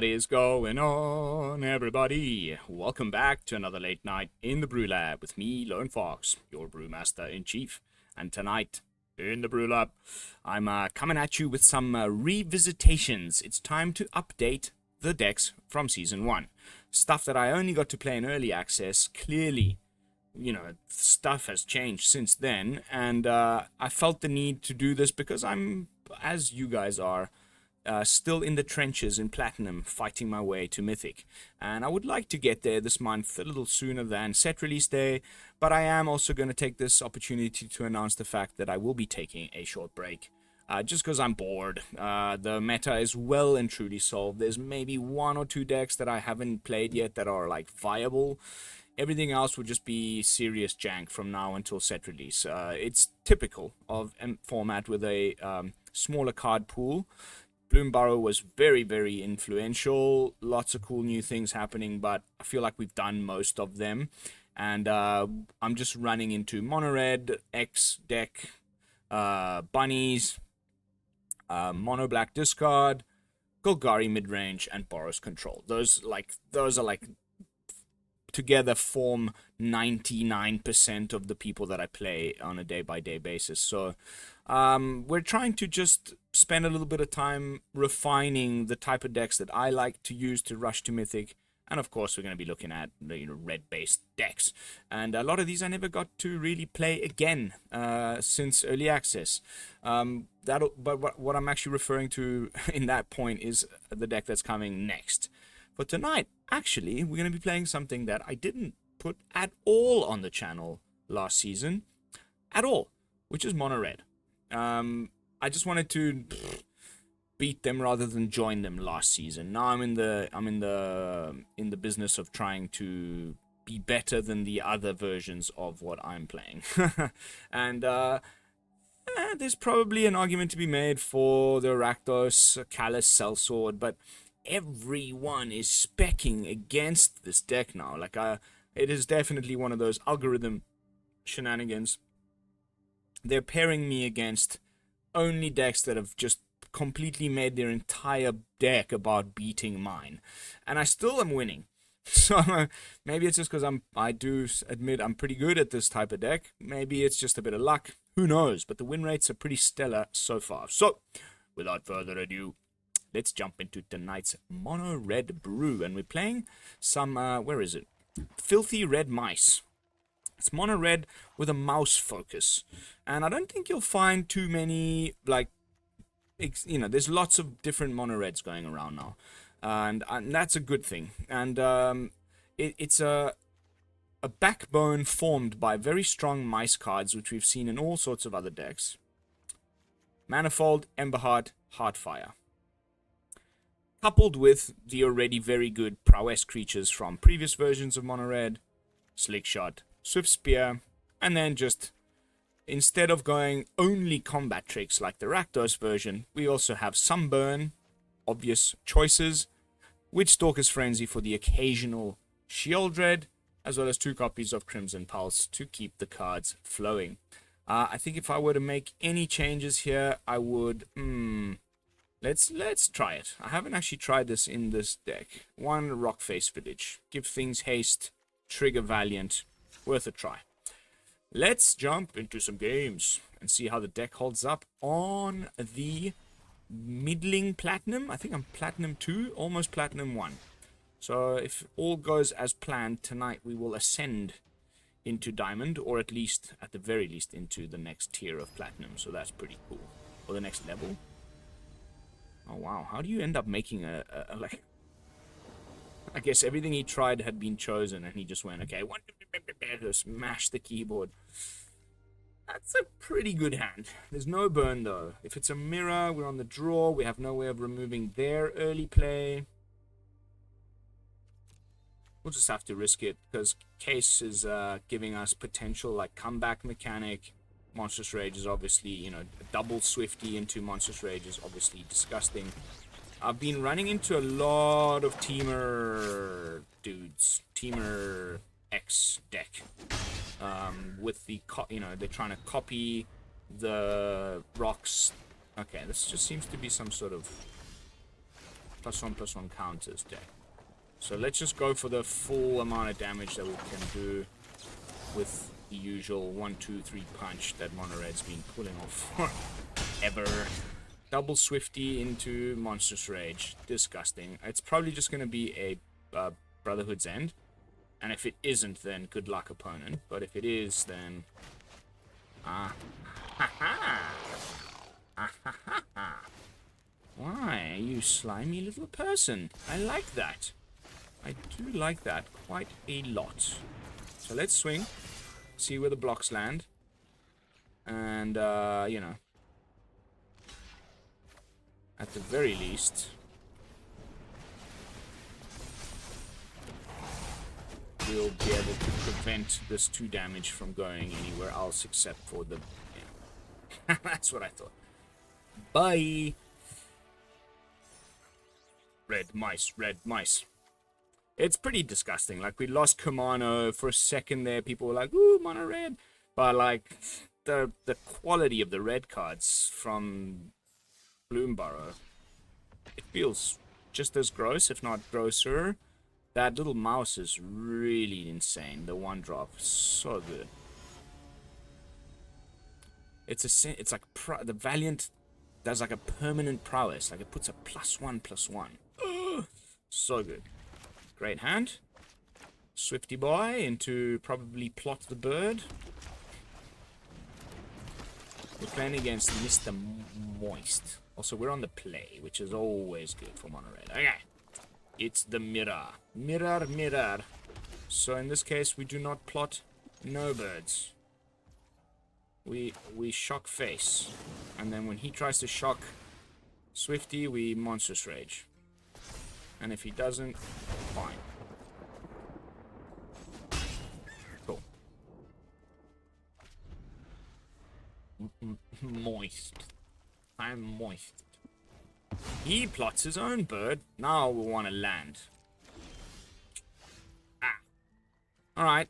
What is going on, everybody? Welcome back to another late night in the BrewLab with me, Lone Fox, your Brewmaster-in-Chief. And tonight, in the BrewLab, I'm coming at you with some revisitations. It's time to update the decks from Season 1. Stuff that I only got to play in early access. Clearly, you know, stuff has changed since then. And I felt the need to do this because I'm, as you guys are, still in the trenches in Platinum, fighting my way to Mythic. And I would like to get there this month a little sooner than set release day, but I am also going to take this opportunity to announce the fact that I will be taking a short break. Just because I'm bored. The meta is well and truly solved. There's maybe one or two decks that I haven't played yet that are like viable. Everything else would just be serious jank from now until set release. It's typical of a format with a smaller card pool. Bloomburrow was very, very influential. Lots of cool new things happening, but I feel like we've done most of them. And I'm just running into Mono Red, X deck, Bunnies, Mono Black Discard, Golgari Midrange, and Boros Control. Those are like together form 99% of the people that I play on a day-by-day basis. So we're trying to just spend a little bit of time refining the type of decks that I like to use to rush to Mythic. And of course, we're going to be looking at red-based decks. And a lot of these I never got to really play again since early access. But what I'm actually referring to in that point is the deck that's coming next. For tonight, actually, we're going to be playing something that I didn't put at all on the channel last season. At all. Which is Mono Red. I just wanted to beat them rather than join them last season. Now I'm in the business of trying to be better than the other versions of what I'm playing. And there's probably an argument to be made for the Rakdos Callous Sellsword, but everyone is specking against this deck now. Like, it is definitely one of those algorithm shenanigans. They're pairing me against only decks that have just completely made their entire deck about beating mine, and I still am winning. So maybe it's just because I do admit I'm pretty good at this type of deck. Maybe it's just a bit of luck. Who knows? But the win rates are pretty stellar so far. So without further ado, let's jump into tonight's Mono Red brew. And we're playing some, where is it? Filthy Red Mice. It's Mono Red with a mouse focus. And I don't think you'll find too many, like, you know, there's lots of different Mono Reds going around now. And that's a good thing. And it's a backbone formed by very strong mice cards, which we've seen in all sorts of other decks. Manifold, Emberheart, Heartfire. Coupled with the already very good prowess creatures from previous versions of Mono Red, Slickshot, Swiftspear, and then just, instead of going only combat tricks like the Rakdos version, we also have Sunburn, obvious choices, Witchstalker Frenzy for the occasional Sheoldred, as well as 2 copies of Crimson Pulse to keep the cards flowing. I think if I were to make any changes here, I would... Let's try it. I haven't actually tried this in this deck. 1 Rockface Village. Give things haste. Trigger Valiant. Worth a try. Let's jump into some games and see how the deck holds up on the middling Platinum. I think I'm Platinum 2, almost Platinum 1. So if all goes as planned, tonight we will ascend into Diamond, or at least, at the very least, into the next tier of Platinum. So that's pretty cool. Or the next level. Oh wow, how do you end up making a like... I guess everything he tried had been chosen and he just went, okay, smash the keyboard. That's a pretty good hand. There's no burn though. If it's a mirror, we're on the draw. We have no way of removing their early play. We'll just have to risk it because Case is giving us potential like comeback mechanic. Monstrous Rage is obviously, you know, a double Swifty into Monstrous Rage is obviously disgusting. I've been running into a lot of Teamer dudes. Teamer X deck. With the, you know, they're trying to copy the rocks. Okay, this just seems to be some sort of +1/+1 counters deck. So let's just go for the full amount of damage that we can do with the usual 1, 2, 3 punch that Monored's been pulling off ever. Double Swifty into Monstrous Rage. Disgusting. It's probably just going to be a Brotherhood's End. And if it isn't, then good luck, opponent. But if it is, then... Ah. Ha ha! Ah ha ha ha! Why, you slimy little person. I like that. I do like that quite a lot. So let's swing. See where the blocks land. And, you know. At the very least... we'll be able to prevent this 2 damage from going anywhere else except for the... Yeah. That's what I thought. Bye! Red mice, red mice. It's pretty disgusting. Like, we lost Kumano for a second there. People were like, ooh, mono red. But, like, the quality of the red cards from Bloomburrow, it feels just as gross, if not grosser. That little mouse is really insane. The 1-drop, so good. It's like the Valiant does like a permanent prowess. Like, it puts a +1/+1. Ugh, so good. Great hand. Swifty boy into probably Plot the Bird. We're playing against Mr. Moist. Also, we're on the play, which is always good for mono red. Okay. It's the mirror. Mirror, mirror. So in this case, we do not plot no birds. We shock face. And then when he tries to shock Swifty, we Monstrous Rage. And if he doesn't, fine. Cool. Moist. I'm moist. He plots his own bird. Now we want to land. Ah. Alright.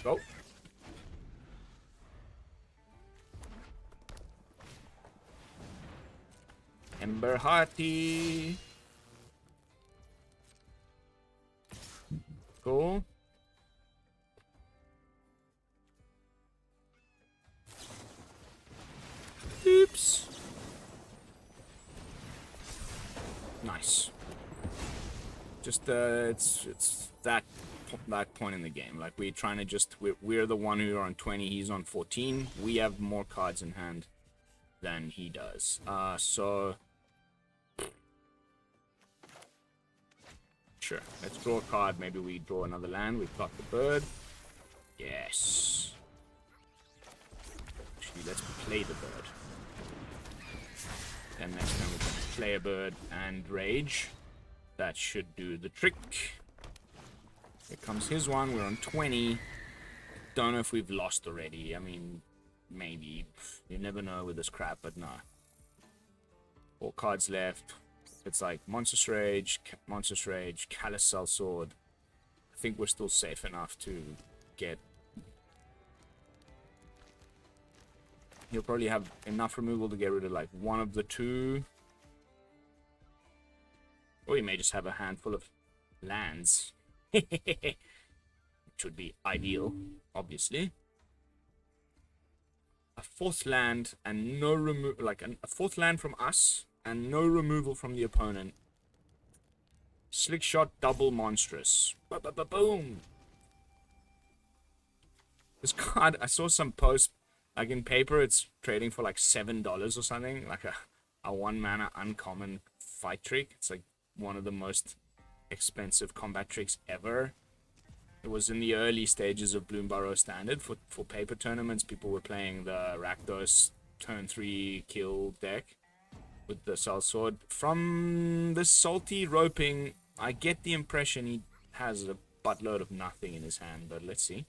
Go. Emberhearty. Cool. Oops. Nice. Just it's that point in the game. Like, we're trying to just we're the one who are on 20. He's on 14. We have more cards in hand than he does. So sure. Let's draw a card. Maybe we draw another land. We plot the bird. Yes. Actually, let's play the bird. And next time we can play a bird and rage. That should do the trick. Here comes his one. We're on 20. Don't know if we've lost already. I mean, maybe. You never know with this crap, but no. 4 cards left. It's like Monstrous Rage, Callous Sword. I think we're still safe enough to get... He'll probably have enough removal to get rid of like one of the 2. Or he may just have a handful of lands. Which would be ideal, obviously. A 4th land and no removal, like a 4th land from us and no removal from the opponent. Slickshot double monstrous. Boom. This card, I saw some post, like in paper, it's trading for like $7 or something, like a 1-mana uncommon fight trick. It's like one of the most expensive combat tricks ever. It was in the early stages of Bloomburrow Standard for paper tournaments. People were playing the Rakdos turn 3 kill deck with the Soul Sword. From the salty roping, I get the impression he has a buttload of nothing in his hand, but let's see.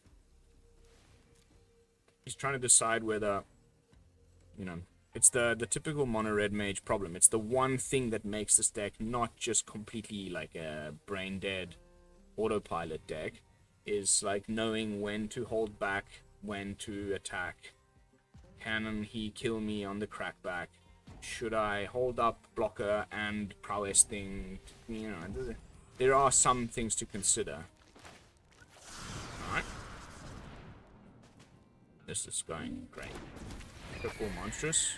He's trying to decide whether, you know, it's the typical mono red mage problem. It's the one thing that makes this deck not just completely like a brain dead autopilot deck, is like knowing when to hold back, when to attack. Can he kill me on the crackback? Should I hold up blocker and prowess thing? You know, there are some things to consider. Alright. This is going great. Triple monstrous.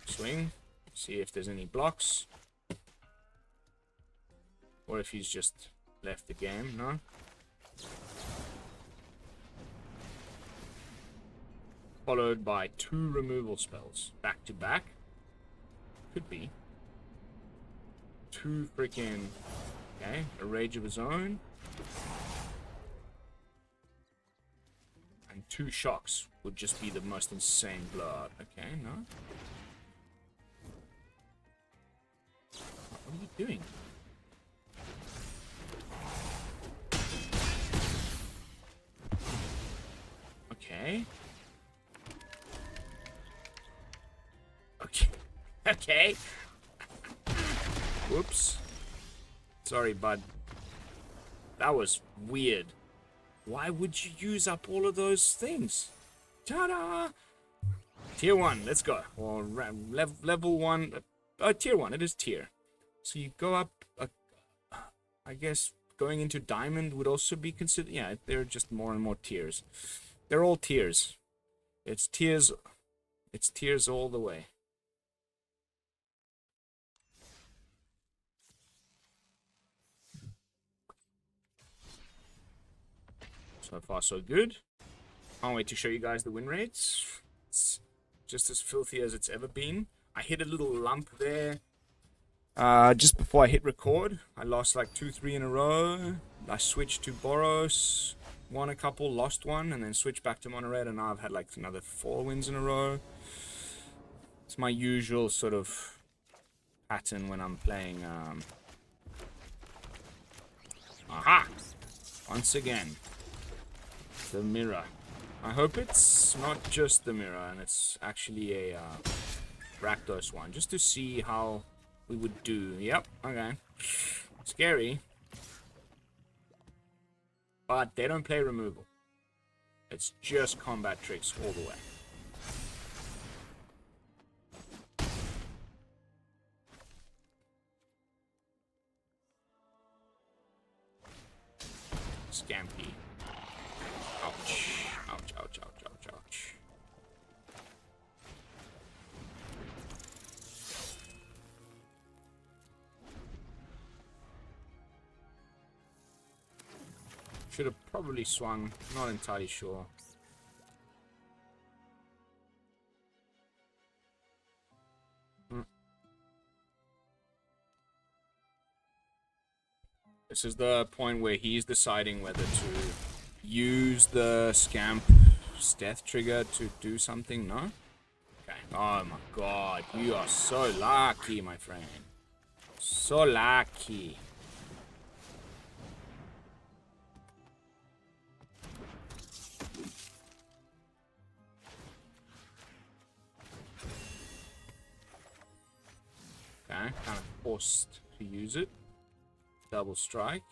Swing. See if there's any blocks. Or if he's just left the game, no? Followed by 2 removal spells. Back to back. Could be. 2 freaking... Okay, a Rage of his own. And 2 shocks would just be the most insane blowout. Okay, no? What are you doing? Okay. Okay. Okay. Whoops. Sorry, bud. That was weird. Why would you use up all of those things? Ta-da! Tier 1, let's go. Or level 1. Tier 1, it is tier. So you go up, I guess going into diamond would also be considered. Yeah, they're just more and more tiers. They're all tiers. It's tiers all the way. So far, so good. Can't wait to show you guys the win rates. It's just as filthy as it's ever been. I hit a little lump there. Just before I hit record, I lost like 2-3 in a row. I switched to Boros, won a couple, lost one, and then switched back to Mono Red, and now I've had like another 4 wins in a row. It's my usual sort of pattern when I'm playing. Aha! Once again. The mirror. I hope it's not just the mirror and it's actually a Rakdos one, just to see how we would do. Yep, okay. Scary. But they don't play removal. It's just combat tricks all the way. Scampy. Ouch. Ouch, ouch, ouch, ouch, ouch. Should have probably swung. Not entirely sure. This is the point where he's deciding whether to use the Scamp's death trigger to do something, no? Okay. Oh my god, you are so lucky, my friend. So lucky. Okay, kind of forced to use it. Double strike.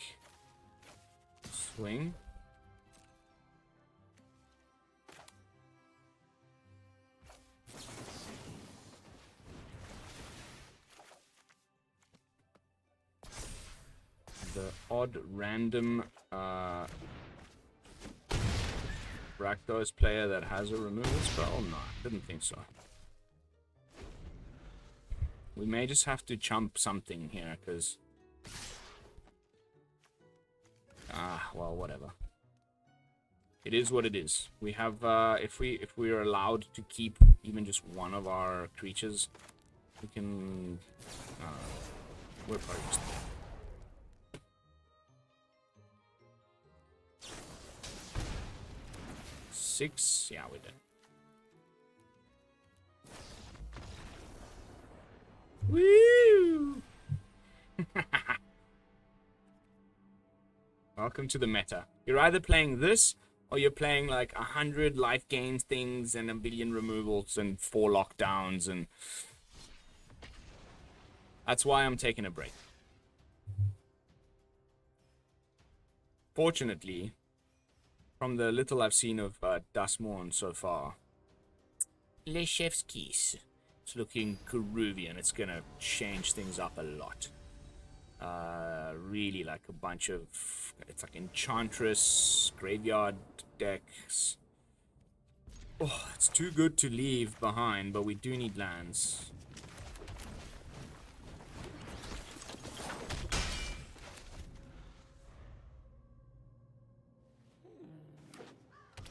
Swing. The odd random Rakdos player that has a removal spell? No, didn't think so. We may just have to chump something here, because... well, whatever. It is what it is. We have, if we are allowed to keep even just one of our creatures, we can, we're probably just... 6? Yeah, we did. Woo! Welcome to the meta. You're either playing this, or you're playing like 100 life gains things and a billion removals and 4 lockdowns, and that's why I'm taking a break. Fortunately, from the little I've seen of Dustmourn so far, Leshevskis. It's looking groovy, and it's gonna change things up a lot. Really like a bunch of... It's like Enchantress, Graveyard decks. Oh, it's too good to leave behind, but we do need lands.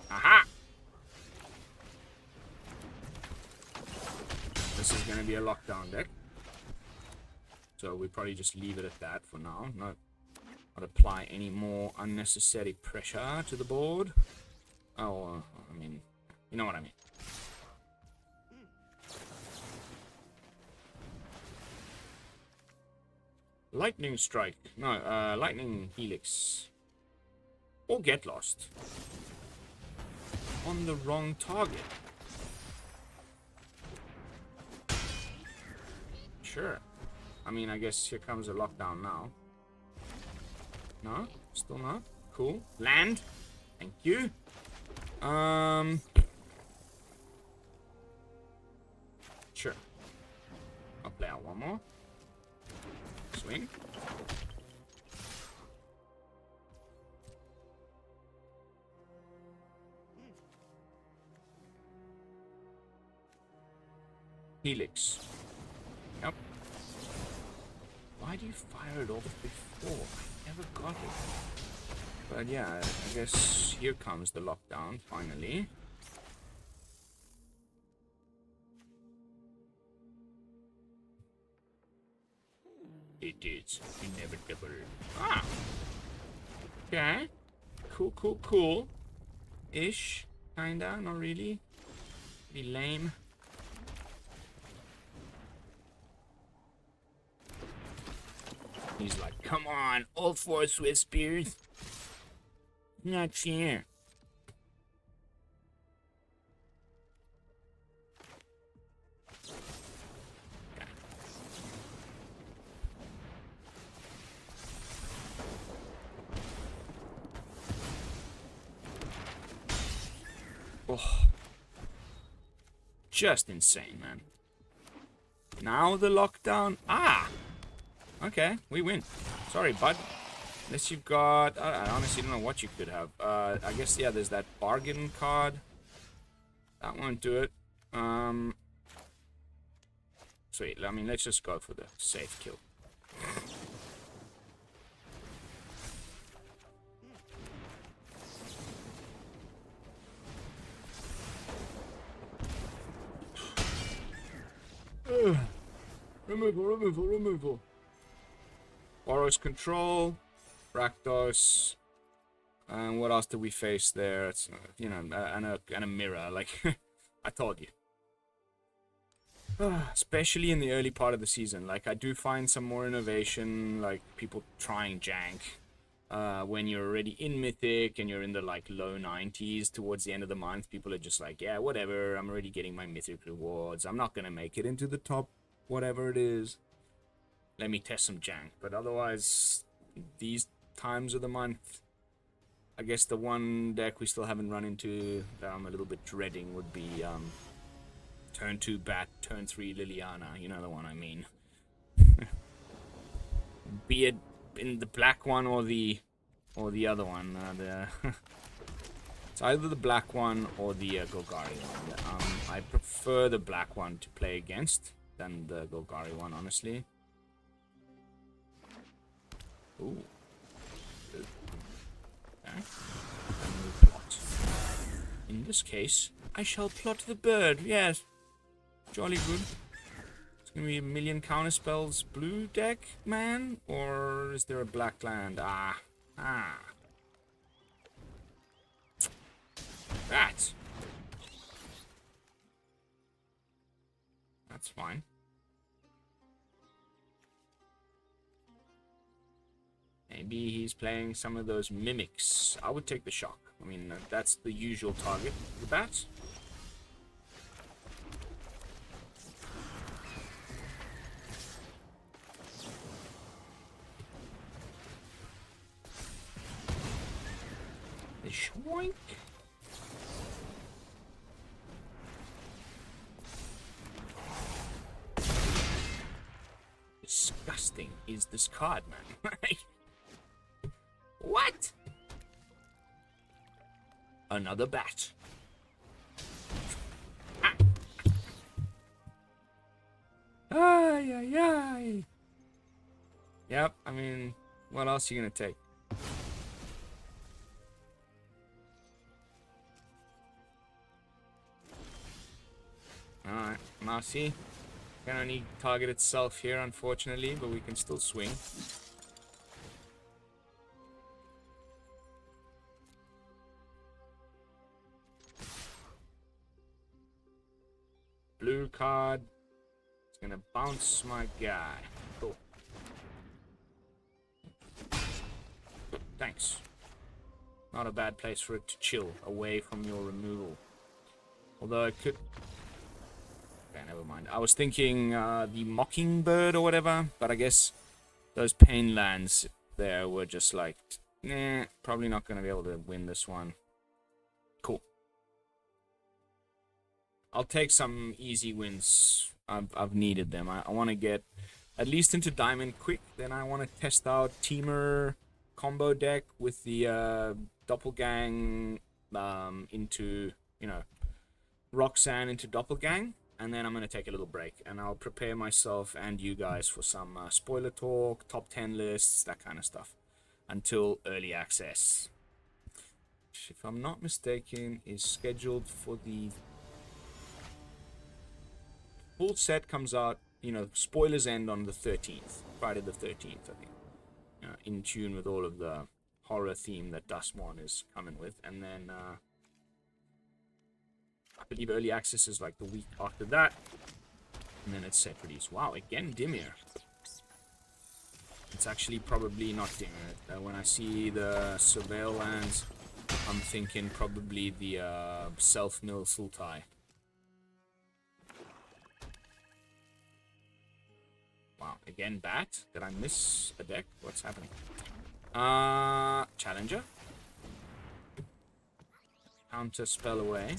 Aha! This is going to be a lockdown deck. So we probably just leave it at that for now. Not apply any more unnecessary pressure to the board. Oh, I mean, you know what I mean. Lightning Strike. No, Lightning Helix. Or Get Lost. On the wrong target. Sure. I mean, I guess here comes a lockdown now. No? Still not? Cool. Land. Thank you. Sure. I'll play out one more. Swing. Helix. Yep. Why do you fire it off before? I never got it. But yeah, I guess here comes the lockdown, finally. It is inevitable. Ah! Okay. Cool, cool, cool. Ish. Kinda, not really. Be lame. He's like, come on, all 4 Swiftspears. Not fair. Oh. Just insane, man. Now the lockdown. Ah! Okay, we win. Sorry, bud. Unless you've got... I honestly don't know what you could have. I guess, yeah, there's that bargain card. That won't do it. Sweet. I mean, let's just go for the safe kill. Removal. Boros control, Rakdos, and what else did we face there? It's, you know, and a mirror. Like I told you. Especially in the early part of the season, like I do find some more innovation, like people trying jank. When you're already in Mythic and you're in the like low 90s towards the end of the month, people are just like, yeah, whatever. I'm already getting my Mythic rewards. I'm not gonna make it into the top, whatever it is. Let me test some jank. But otherwise, these times of the month, I guess the one deck we still haven't run into that I'm a little bit dreading would be turn 2 Bat, turn 3 Liliana. You know the one I mean. Be it in the black one or the other one. It's either the black one or the Golgari one. I prefer the black one to play against than the Golgari one, honestly. Ooh. Okay. Plot. In this case, I shall plot the bird. Yes. Jolly good. It's gonna be a million counter spells blue deck, man? Or is there a black land? Ah. That's fine. Maybe he's playing some of those mimics. I would take the shock. I mean, that's the usual target with that. The schwoink. disgusting is this card, man? What? Another bat. Ay, ay, ay. Yep, I mean, what else are you gonna take? Alright, Mousy. Can only target itself here, unfortunately, but we can still swing. Blue card. It's gonna bounce my guy. Cool. Thanks. Not a bad place for it to chill, away from your removal. Although it could... Okay, never mind. I was thinking the Mockingbird or whatever, but I guess those pain lands there were just like, nah, probably not going to be able to win this one. Cool. I'll take some easy wins. I've needed them. I want to get at least into Diamond quick. Then I want to test out Temur combo deck with the Doppelgang into, you know, Roxanne into Doppelgang. And then I'm going to take a little break. And I'll prepare myself and you guys for some spoiler talk, top 10 lists, that kind of stuff. Until early access. Which, if I'm not mistaken, is scheduled for the... Full set comes out, you know, spoilers end on the 13th. Friday the 13th, I think. In tune with all of the horror theme that Dustmon is coming with. And then... I believe early access is like the week after that. And then it's set release. Wow, again Dimir. It's actually probably not Dimir. When I see the Surveil lands, I'm thinking probably the Self-Mill Sultai. Wow, again Bat. Did I miss a deck? What's happening? Challenger. Counter spell away.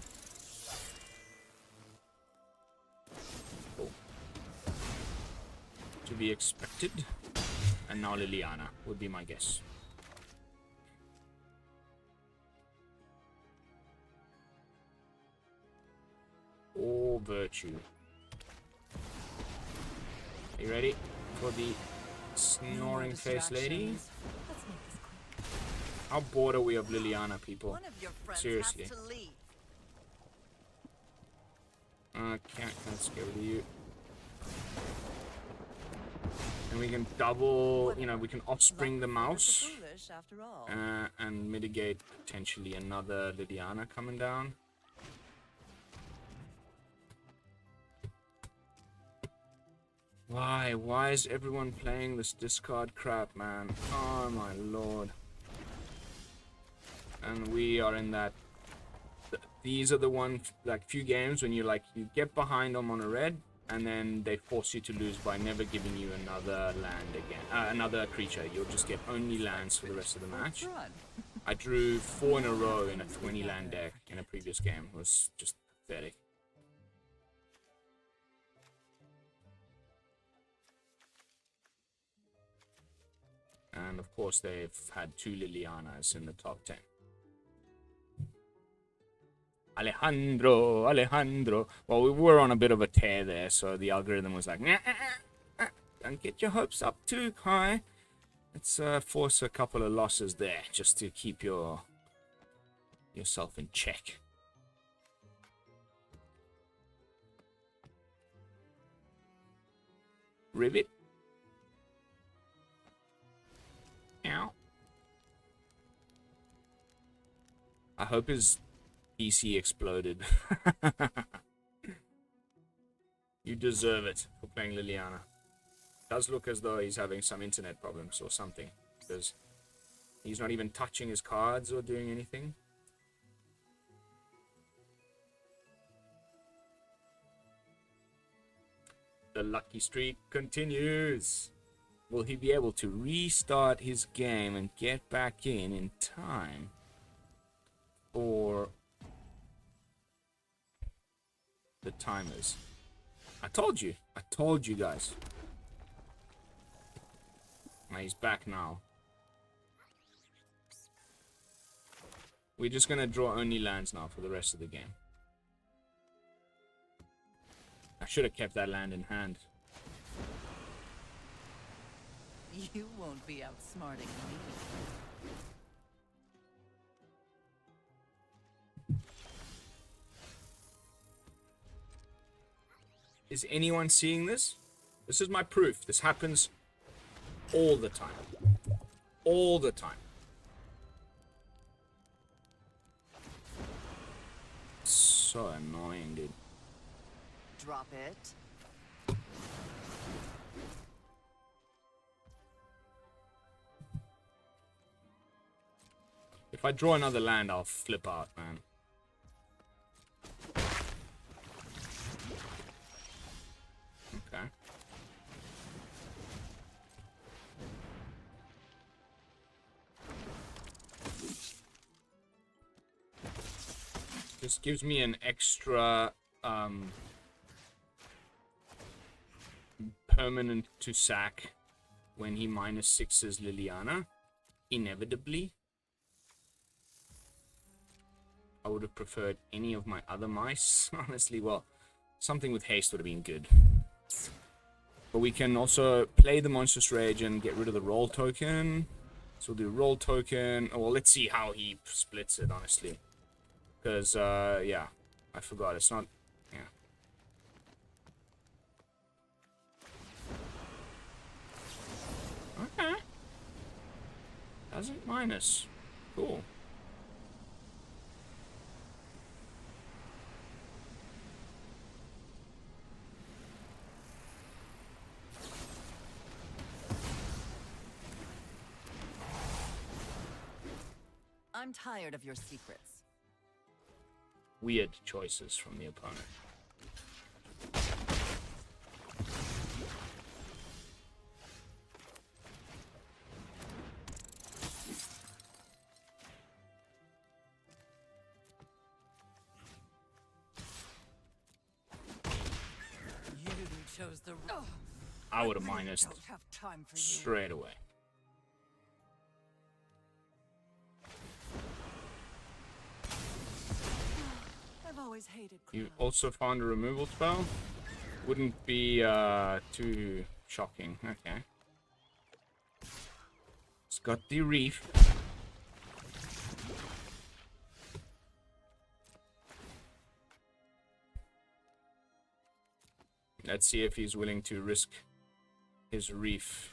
To be expected. And now Liliana would be my guess. Or Virtue. Are you ready for the snoring face lady? How bored are we of Liliana, people? Seriously. Can't scare with you. And we can double, you know, we can offspring the mouse and mitigate potentially another Liliana coming down. Why? Why is everyone playing this discard crap, man? Oh my lord. And we are in that... These are the one, like, few games when you get behind them on a red, and then they force you to lose by never giving you another land again. Another creature. You'll just get only lands for the rest of the match. I drew 4 in a row in a 20 land deck in a previous game. It was just pathetic. And of course they've had 2 Lilianas in the top 10. Alejandro. Well, we were on a bit of a tear there, so the algorithm was like, nah, don't get your hopes up too high. Let's force a couple of losses there, just to keep yourself in check. Rivet. Ow. I hope his PC exploded. You deserve it for playing Liliana. Does look as though he's having some internet problems or something, because he's not even touching his cards or doing anything. The lucky streak continues. Will he be able to restart his game and get back in time for the timers? I told you guys. He's back now. We're just gonna draw only lands now for the rest of the game. I should have kept that land in hand. You won't be outsmarting me. Is anyone seeing this? This is my proof. This happens all the time. All the time. So annoying, dude. Drop it. If I draw another land, I'll flip out, man. Okay. This gives me an extra permanent to sack when he -6s Liliana, inevitably. I would have preferred any of my other mice, honestly. Well, something with haste would have been good. But we can also play the Monstrous Rage and get rid of the roll token. So we'll do roll token. Oh, well, let's see how he splits it, honestly. Because, yeah, I forgot. It's not, yeah. Okay. Doesn't minus. Cool. I'm tired of your secrets. Weird choices from the opponent. You chose the. I would have minused straight away. Always hated You also found a removal spell? Wouldn't be too shocking. Okay. It's got the reef. Let's see if he's willing to risk his reef.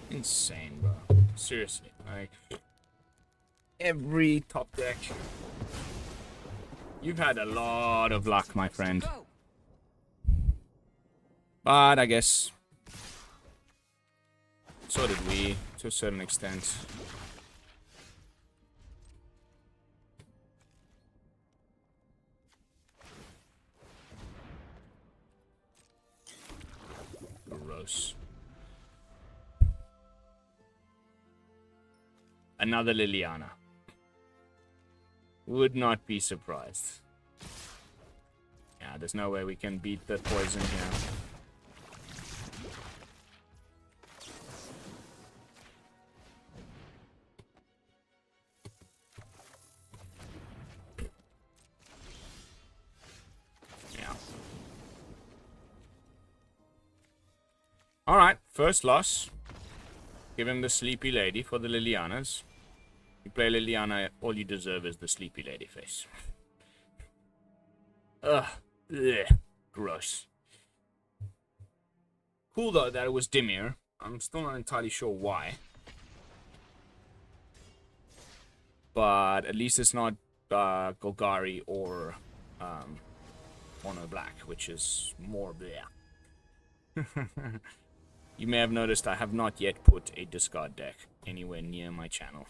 Insane, bro. Seriously, like every top deck. You've had a lot of luck, my friend. But I guess so did we, to a certain extent. Gross. Another Liliana. Would not be surprised. Yeah, there's no way we can beat the poison here. Yeah. Alright, first loss. Give him the Sleepy Lady for the Lilianas. You play Liliana, all you deserve is the Sleepy Lady face. Ugh. Ugh. Gross. Cool though that it was Dimir. I'm still not entirely sure why. But at least it's not Golgari or Mono Black, which is more bleh. You may have noticed I have not yet put a discard deck anywhere near my channel.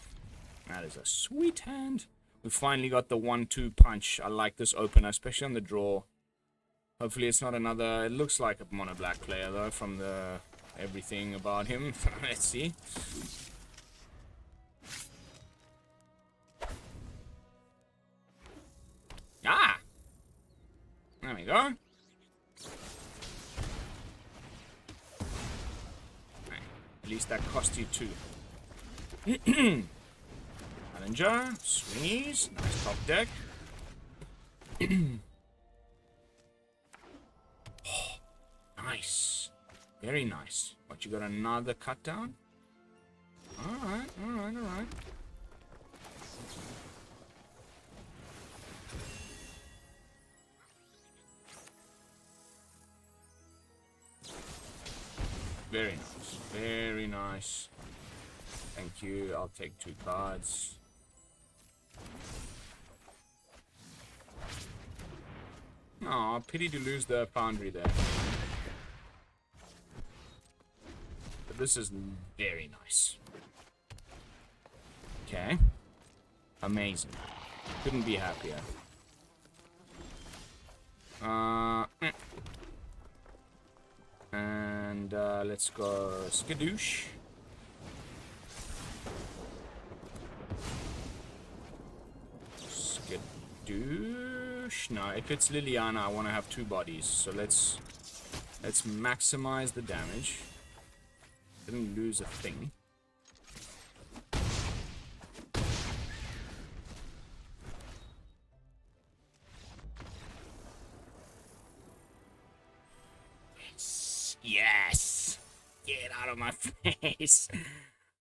That is a sweet hand. We finally got the 1-2 punch. I like this opener, especially on the draw. Hopefully it's not another... It looks like a mono black player though from the everything about him. Let's see. Ah! There we go. Right. At least that cost you 2. Challenger, swingies, nice top deck. Oh, nice. Very nice. What, you got another cut down? Alright, alright, alright. Very nice. Very nice. Thank you. I'll take 2 cards. Aw, pity to lose the Foundry there. But this is very nice. Okay. Amazing. Couldn't be happier. And let's go skadoosh. Skadoosh. No, if it's Liliana, I want to have 2 bodies. So let's maximize the damage. Didn't lose a thing. Yes! Get out of my face!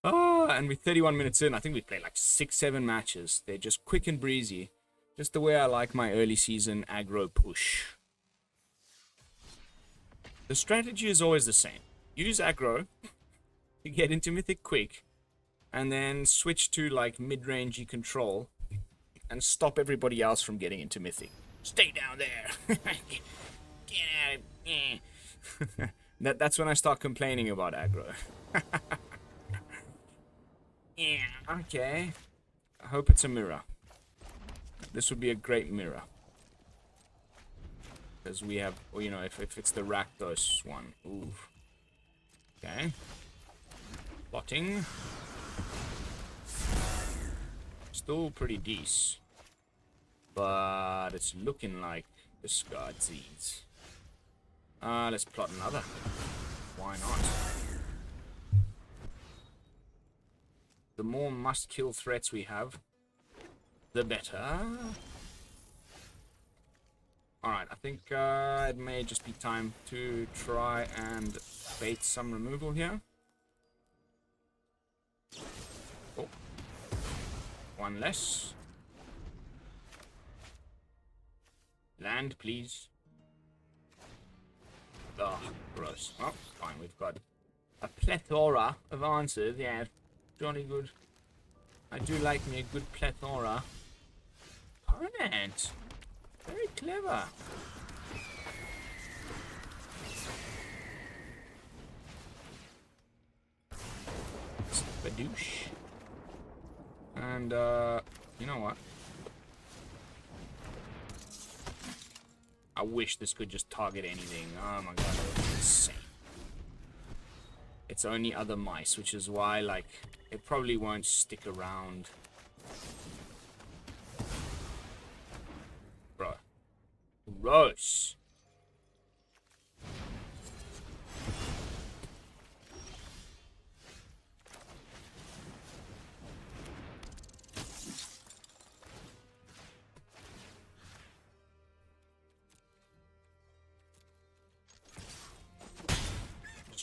Oh, and we're 31 minutes in. I think we played like 6-7 matches. They're just quick and breezy. Just the way I like my early season aggro push. The strategy is always the same. Use aggro to get into Mythic quick. And then switch to like mid-rangey control. And stop everybody else from getting into Mythic. Stay down there! Get out! That's when I start complaining about aggro. Yeah, okay. I hope it's a mirror. This would be a great mirror. Because we have, well, you know, if it's the Rakdos one. Ooh. Okay. Plotting. Still pretty decent. But it's looking like the Scarred Seeds. Let's plot another. Why not? The more must-kill threats we have, the better. Alright, I think it may just be time to try and bait some removal here. Oh. 1 less. Land, please. Oh, gross. Oh, fine, we've got a plethora of answers, yeah. Jolly good. I do like me a good plethora. Permanent. Very clever. Badoosh. And, you know what? I wish this could just target anything. Oh my god, that would be insane. It's only other mice, which is why, like, it probably won't stick around. Bro. Gross.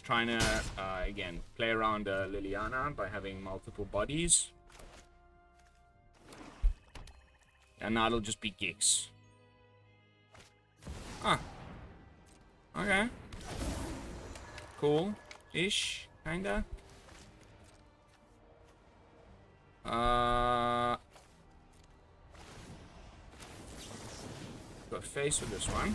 Trying to, again, play around Liliana by having multiple bodies. And now it'll just be gigs. Ah. Okay. Cool-ish, kinda. Go face with this one.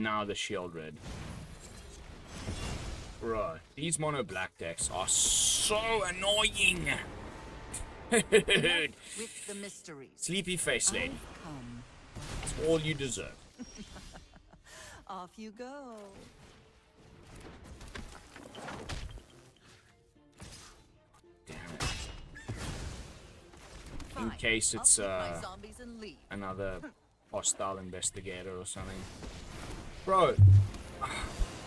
And now the shield red. Bro, these mono black decks are so annoying. With the mysteries. Sleepy face lady. I've come. It's all you deserve. Off you go. Damn it. In Fine. case it's I'll take my zombies and leave. another hostile investigator or something. Bro.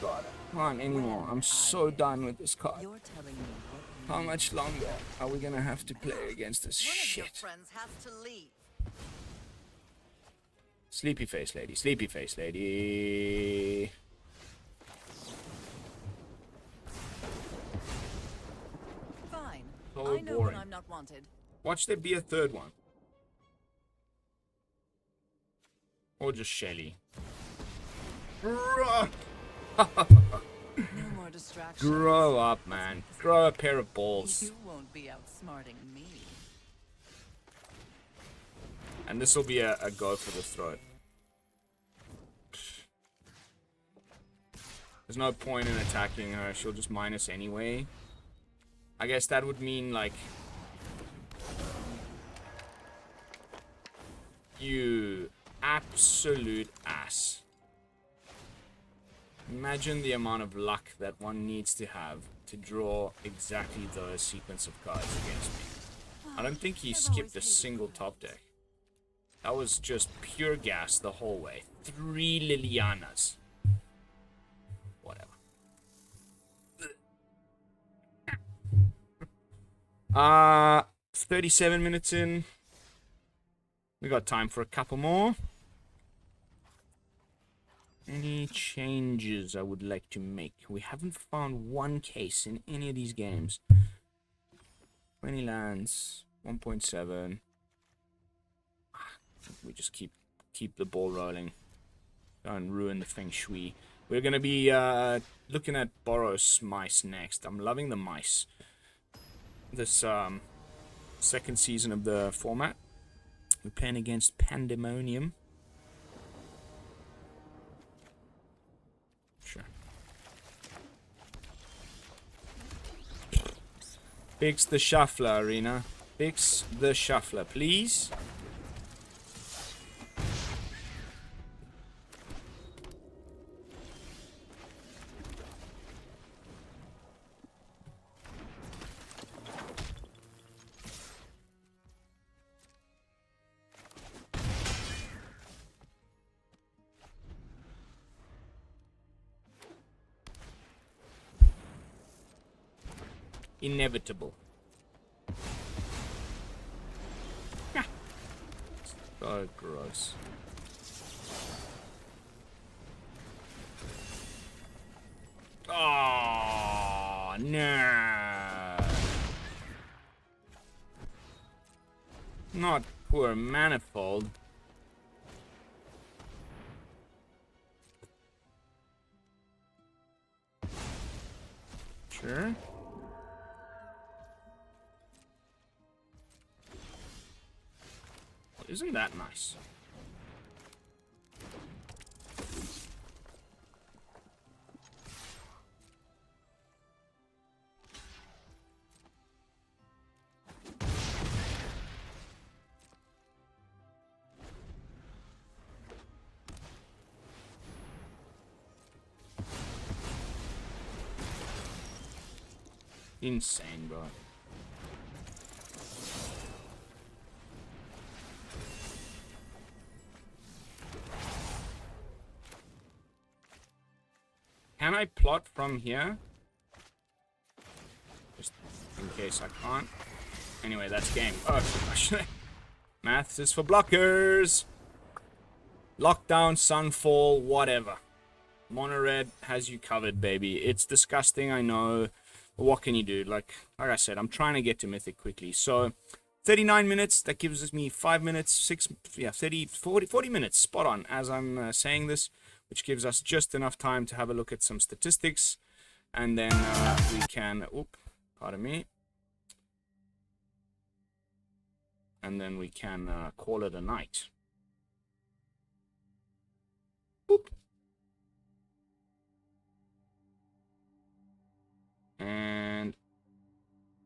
God, I can't anymore. I'm so done with this card. You're telling me what How much longer are we gonna have to play against this one of your shit? friends has to leave. Sleepy face lady, sleepy face lady. Fine. So I know boring. when I'm not wanted. Watch there be a third one. Or just Shelly. No more distractions. Grow up, man. Grow a pair of balls. You won't be outsmarting me. And this will be a go for the throat. There's no point in attacking her. She'll just minus anyway. I guess that would mean, like... You absolute ass. Imagine the amount of luck that one needs to have to draw exactly those sequence of cards against me. I don't think he skipped a single top deck. That was just pure gas the whole way. 3 Lilianas. Whatever. 37 minutes in. We got time for a couple more. Any changes I would like to make? We haven't found one case in any of these games. 20 lands, 1.7. We just keep the ball rolling. Don't ruin the feng shui. We're gonna be looking at Boros mice next. I'm loving the mice. This second season of the format. We're playing against Pandemonium. Sure. Fix the shuffler, Arena. Fix the shuffler, please. Inevitable. So gross. Oh no! Not poor Manifold. Sure. Isn't that nice? Insane, bro. Can I plot from here? Just in case I can't. Anyway, that's game. Oh, maths is for blockers. Lockdown, Sunfall, whatever. Mono red has you covered, baby. It's disgusting, I know. But what can you do? Like I said, I'm trying to get to Mythic quickly. So, 39 minutes. That gives me 5 minutes, 40 minutes. Spot on as I'm saying this. Which gives us just enough time to have a look at some statistics. And then we can... pardon me. And then we can call it a night. Boop. And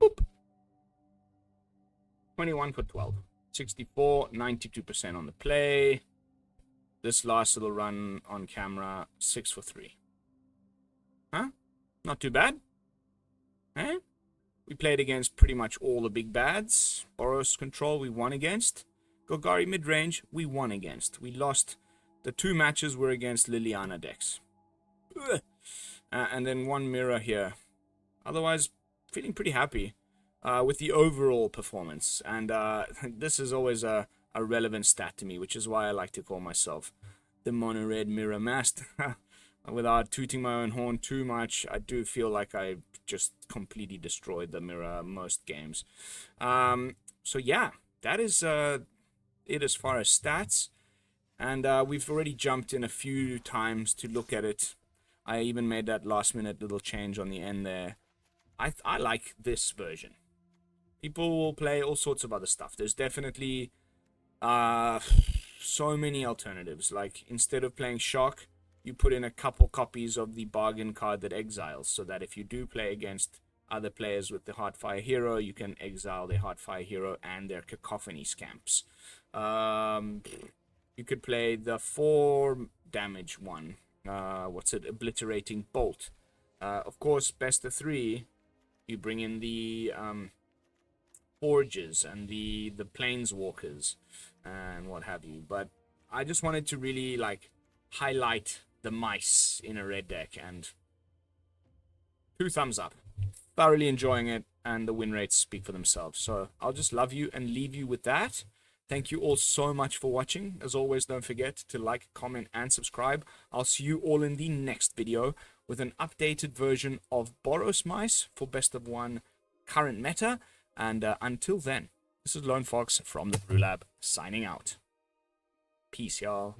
boop. 21 for 12. 64, 92% on the play. This last little run on camera, 6 for 3. Huh? Not too bad. Eh? We played against pretty much all the big bads. Boros control, we won against. Golgari midrange, we won against. We lost. The 2 matches were against Liliana decks. And then 1 mirror here. Otherwise, feeling pretty happy with the overall performance. And this is always a relevant stat to me, which is why I like to call myself the Mono Red Mirror Master. Without tooting my own horn too much, I do feel like I just completely destroyed the mirror most games. So yeah, that is it as far as stats. And we've already jumped in a few times to look at it. I even made that last minute little change on the end there. I like this version. People will play all sorts of other stuff. There's definitely so many alternatives. Like, instead of playing Shock, you put in a couple copies of the bargain card that exiles, so that if you do play against other players with the Heartfire Hero, you can exile the Heartfire Hero and their Cacophony Scamps. You could play the 4 damage one. Obliterating Bolt. Of course, best of 3, you bring in the Forges and the Planeswalkers and what have you. But I just wanted to really, like, highlight the mice in a red deck, and 2 thumbs up. Thoroughly enjoying it, and the win rates speak for themselves. So I'll just love you and leave you with that. Thank you all so much for watching. As always, don't forget to like, comment, and subscribe. I'll see you all in the next video with an updated version of Boros Mice for Best of 1 current meta. And until then, this is Lone Fox from the BrewLab signing out. Peace, y'all.